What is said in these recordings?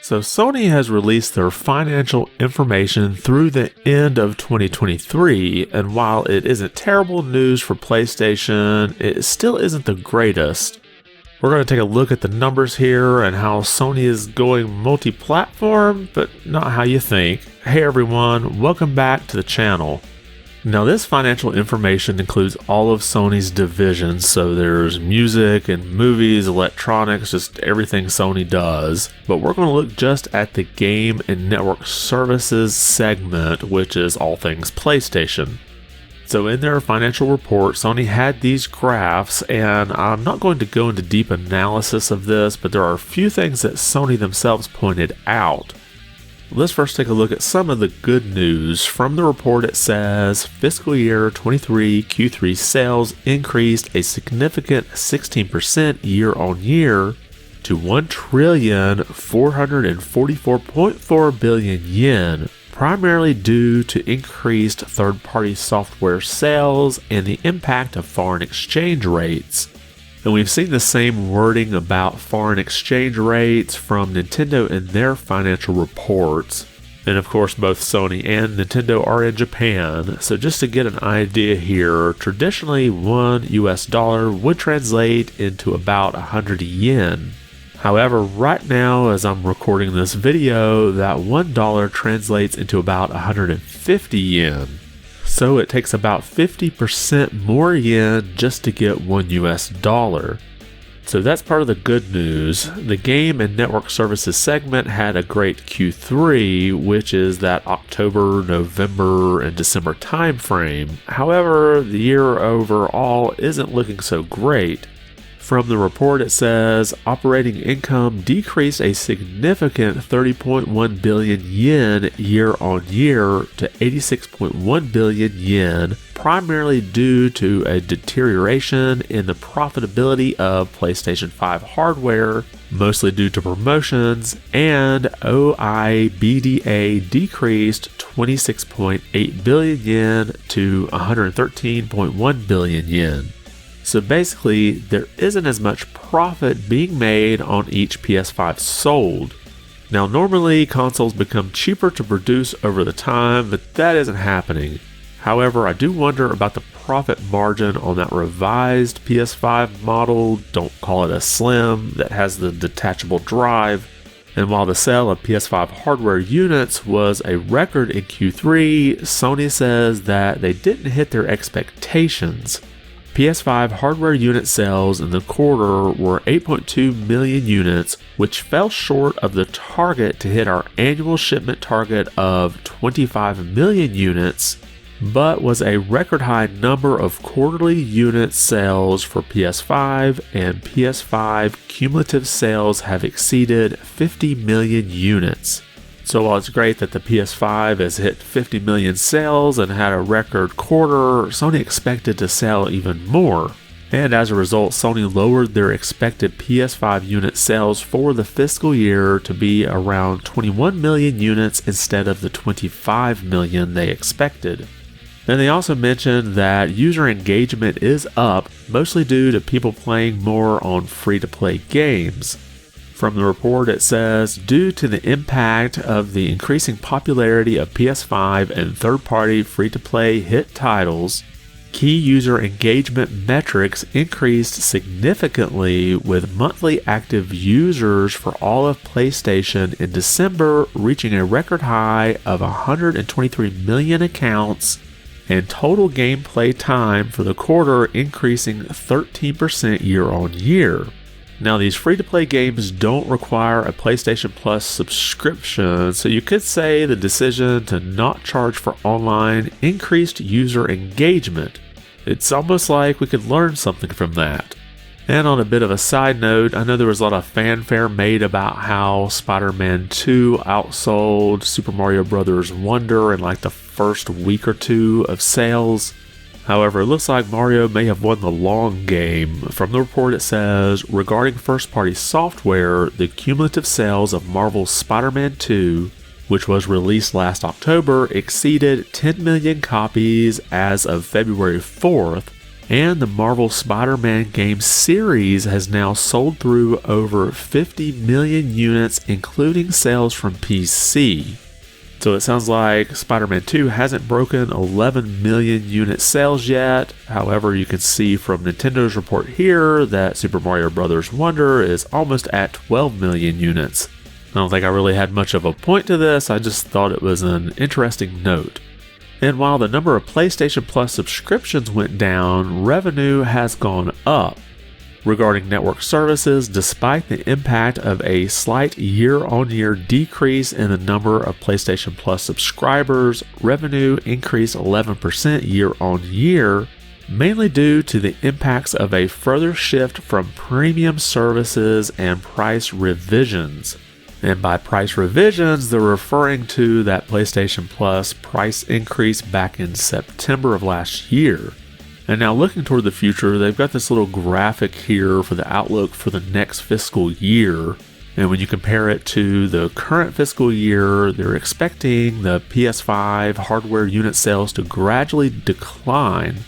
So Sony has released their financial information through the end of 2023, and while it isn't terrible news for PlayStation, it still isn't the greatest. We're going to take a look at the numbers here and how Sony is going multi-platform, but not how you think. Hey everyone, welcome back to the channel. Now this financial information includes all of Sony's divisions, so there's music and movies, electronics, just everything Sony does. But we're going to look just at the game and network services segment, which is all things PlayStation. So in their financial report, Sony had these graphs, and I'm not going to go into deep analysis of this, but there are a few things that Sony themselves pointed out. Let's first take a look at some of the good news. From the report, it says fiscal year 23 Q3 sales increased a significant 16% year on year to 1,444.4 billion yen, primarily due to increased third-party software sales and the impact of foreign exchange rates. And we've seen the same wording about foreign exchange rates from Nintendo in their financial reports. And of course, both Sony and Nintendo are in Japan. So just to get an idea here, traditionally $1 US would translate into about 100 yen. However, right now, as I'm recording this video, that $1 translates into about 150 yen. So it takes about 50% more yen just to get $1 US. So that's part of the good news. The game and network services segment had a great Q3, which is that October, November, and December timeframe. However, the year overall isn't looking so great. From the report, it says operating income decreased a significant 30.1 billion yen year on year to 86.1 billion yen, primarily due to a deterioration in the profitability of PlayStation 5 hardware, mostly due to promotions, and OIBDA decreased 26.8 billion yen to 113.1 billion yen. So basically, there isn't as much profit being made on each PS5 sold. Now normally consoles become cheaper to produce over the time, but that isn't happening. However, I do wonder about the profit margin on that revised PS5 model, don't call it a Slim, that has the detachable drive. And while the sale of PS5 hardware units was a record in Q3, Sony says that they didn't hit their expectations. PS5 hardware unit sales in the quarter were 8.2 million units, which fell short of the target to hit our annual shipment target of 25 million units, but was a record high number of quarterly unit sales for PS5, and PS5 cumulative sales have exceeded 50 million units. So while it's great that the PS5 has hit 50 million sales and had a record quarter, Sony expected to sell even more. And as a result, Sony lowered their expected PS5 unit sales for the fiscal year to be around 21 million units instead of the 25 million they expected. And they also mentioned that user engagement is up, mostly due to people playing more on free-to-play games. From the report, it says, due to the impact of the increasing popularity of PS5 and third-party free-to-play hit titles, key user engagement metrics increased significantly, with monthly active users for all of PlayStation in December reaching a record high of 123 million accounts, and total gameplay time for the quarter increasing 13% year on year. Now, these free-to-play games don't require a PlayStation Plus subscription, so you could say the decision to not charge for online increased user engagement. It's almost like we could learn something from that. And on a bit of a side note, I know there was a lot of fanfare made about how Spider-Man 2 outsold Super Mario Bros. Wonder in like the first week or two of sales. However, it looks like Mario may have won the long game. From the report, it says, regarding first-party software, the cumulative sales of Marvel's Spider-Man 2, which was released last October, exceeded 10 million copies as of February 4th, And the Marvel Spider-Man game series has now sold through over 50 million units, including sales from PC. So it sounds like Spider-Man 2 hasn't broken 11 million unit sales yet. However, you can see from Nintendo's report here that Super Mario Bros. Wonder is almost at 12 million units. I don't think I really had much of a point to this, I just thought it was an interesting note. And while the number of PlayStation Plus subscriptions went down, revenue has gone up. Regarding network services, despite the impact of a slight year-on-year decrease in the number of PlayStation Plus subscribers, revenue increased 11% year-on-year, mainly due to the impacts of a further shift from premium services and price revisions. And by price revisions, they're referring to that PlayStation Plus price increase back in September of last year. And now looking toward the future, they've got this little graphic here for the outlook for the next fiscal year. And when you compare it to the current fiscal year, they're expecting the PS5 hardware unit sales to gradually decline.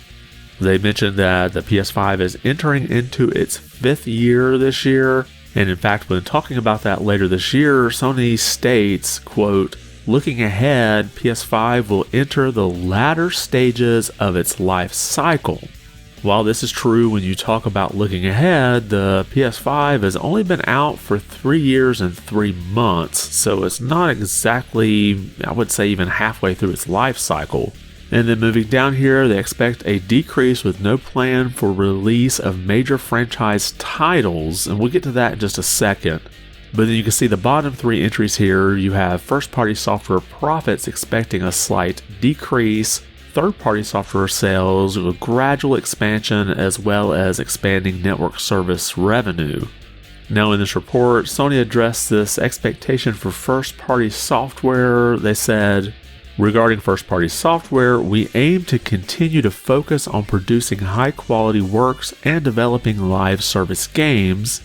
They mentioned that the PS5 is entering into its 5th year this year. And in fact, when talking about that later this year, Sony states, quote, "Looking ahead, PS5 will enter the latter stages of its life cycle." While this is true when you talk about looking ahead, the PS5 has only been out for 3 years and 3 months, so it's not exactly, I would say, even halfway through its life cycle. And then moving down here, they expect a decrease with no plan for release of major franchise titles, and we'll get to that in just a second. But then you can see the bottom 3 entries here. You have first-party software profits expecting a slight decrease, third-party software sales with gradual expansion, as well as expanding network service revenue. Now in this report, Sony addressed this expectation for first-party software. They said, "Regarding first-party software, we aim to continue to focus on producing high-quality works and developing live service games.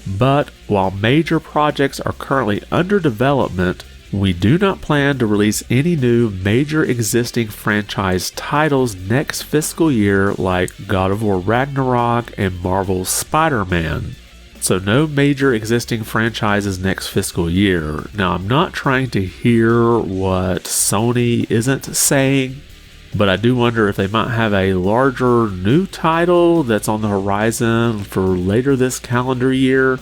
But while major projects are currently under development, we do not plan to release any new major existing franchise titles next fiscal year like God of War Ragnarok and Marvel's Spider-Man. So no major existing franchises next fiscal year." Now I'm not trying to hear what Sony isn't saying, but I do wonder if they might have a larger new title that's on the horizon for later this calendar year.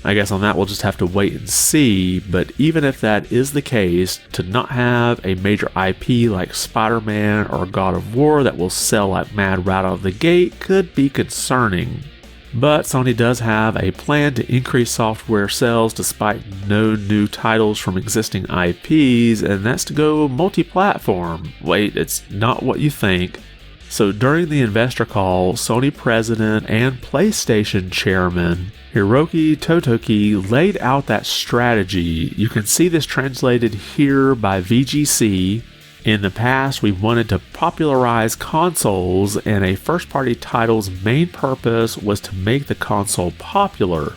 I guess on that we'll just have to wait and see, but even if that is the case, to not have a major IP like Spider-Man or God of War that will sell like mad right out of the gate could be concerning. But Sony does have a plan to increase software sales despite no new titles from existing IPs, and that's to go multi-platform. Wait, it's not what you think. So during the investor call, Sony president and PlayStation chairman Hiroki Totoki laid out that strategy. You can see this translated here by VGC. In the past, we wanted to popularize consoles, and a first-party title's main purpose was to make the console popular.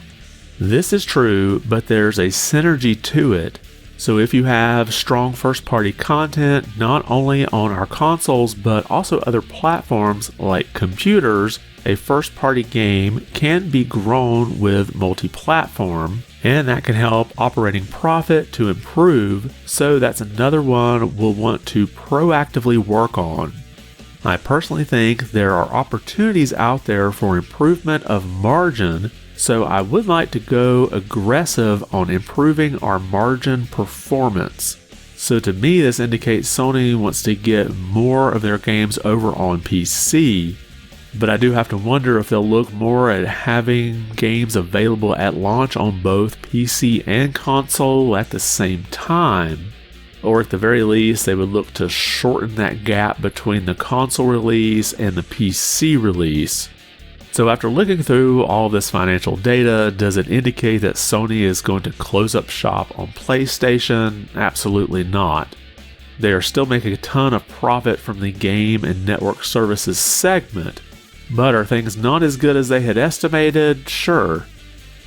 This is true, but there's a synergy to it. So if you have strong first-party content, not only on our consoles, but also other platforms like computers, a first-party game can be grown with multi-platform. And that can help operating profit to improve, so that's another one we'll want to proactively work on. I personally think there are opportunities out there for improvement of margin, so I would like to go aggressive on improving our margin performance. So to me, this indicates Sony wants to get more of their games over on PC. But I do have to wonder if they'll look more at having games available at launch on both PC and console at the same time. Or at the very least, they would look to shorten that gap between the console release and the PC release. So after looking through all this financial data, does it indicate that Sony is going to close up shop on PlayStation? Absolutely not. They are still making a ton of profit from the game and network services segment. But are things not as good as they had estimated? Sure.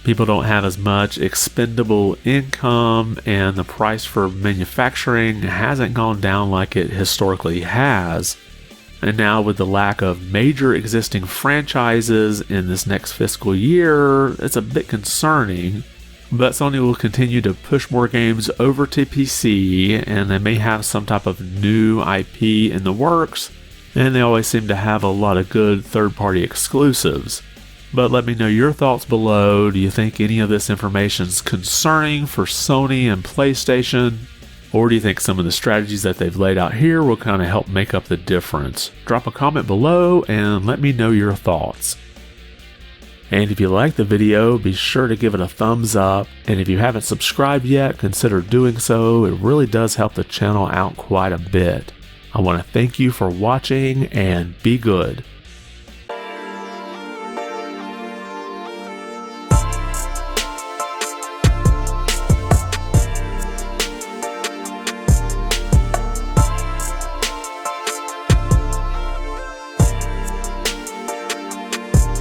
People don't have as much expendable income, and the price for manufacturing hasn't gone down like it historically has. And now with the lack of major existing franchises in this next fiscal year, it's a bit concerning. But Sony will continue to push more games over to PC, and they may have some type of new IP in the works, and they always seem to have a lot of good third-party exclusives. But let me know your thoughts below. Do you think any of this information is concerning for Sony and PlayStation? Or do you think some of the strategies that they've laid out here will kind of help make up the difference? Drop a comment below and let me know your thoughts. And if you like the video, be sure to give it a thumbs up. And if you haven't subscribed yet, consider doing so. It really does help the channel out quite a bit. I want to thank you for watching and be good.